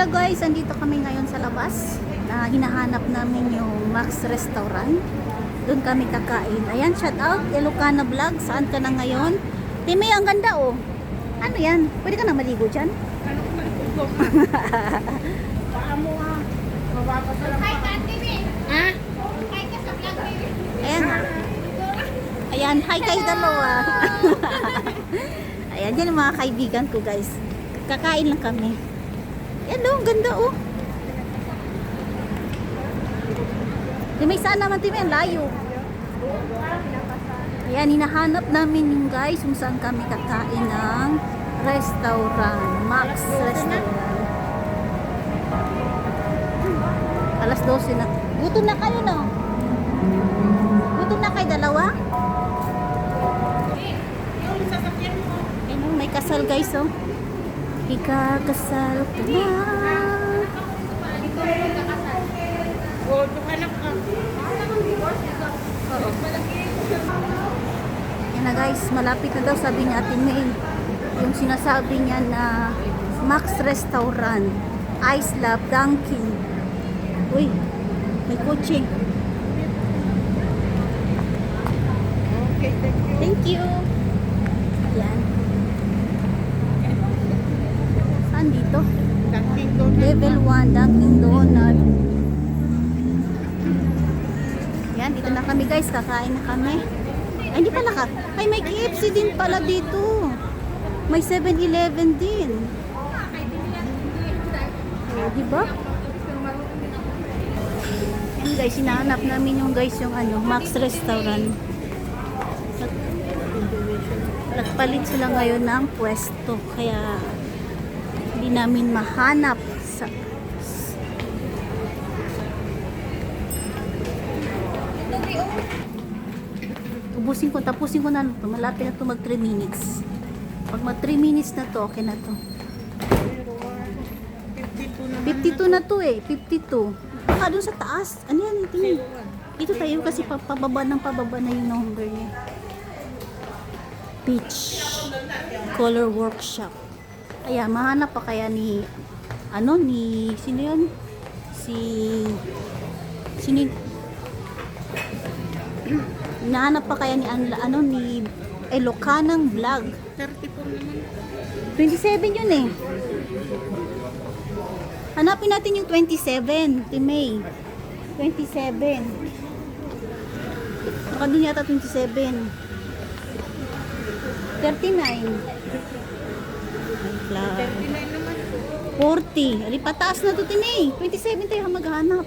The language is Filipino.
Hello guys, andito kami ngayon sa labas. Hinahanap namin yung Max Restaurant. Doon kami kakain. Ayan, shout out Ilocana Vlog. Saan ka na ngayon? Timi, ang ganda oh. Ano yan? Pwede ka na maligo dyan? Ano ko maligo? Baka mo ha. Mababasa lang Hi, pa. Kat TV. Ha? Hi ka sa vlog TV. Ayan ha. Ayan, hi kayo dalawa. Ayan, yan yung mga kaibigan ko guys. Kakain lang kami. Ayan oh, ang ganda oh. Timi, saan naman Timi? Ang layo. Ayan, hinahanap namin yung guys kung saan kami kakain ng restaurant. Max Restaurant. Alas 12 na. Gutom na kayo no? Gutom na kayo dalawa? Yung sasakyan mo. Ayun oh, may kasal guys oh. Ikakasal ka na. Ito mo magkakasal. O, dukanak ka. Oo. Yan na guys, malapit na daw sabi ni Ate May. Yung sinasabi niya na Max Restaurant, Ice Lab, Dunkin. Uy, may kotse. Okay, thank you. Thank you. Yan. Saan dito? Dunkin' Donuts. Level 1, Dunkin Donut. Yan, dito na kami guys, kakain na kami. Ay, hindi pala ka. Ay, may KFC din pala dito. May 7-Eleven din. Oh, diba? Yan guys, hinahanap namin yung guys yung ano, Max Restaurant. Nagpalit sila ngayon ng pwesto. Kaya hindi namin mahanap sa ubusin ko, tapusin ko na ito. Malapit na ito mag 3 minutes. Pag mag 3 minutes na to, okay na to. 52 naman. 52 na to eh, 52. Baka doon sa taas. Ano yan? Tingin. Dito tayo kasi pababa na yung number niya. Peach Color Workshop. Ayan, mahanap pa kaya ni sino yun? Sino nahanap pa kaya ni ni Ilocanang Vlog. 34 naman. 27 yun eh. Hanapin natin yung 27, May. 27. Baka dun yata 27. 39. Vlog. 39 naman. 40. Ali pataas na to, May. 27 tayo maghanap.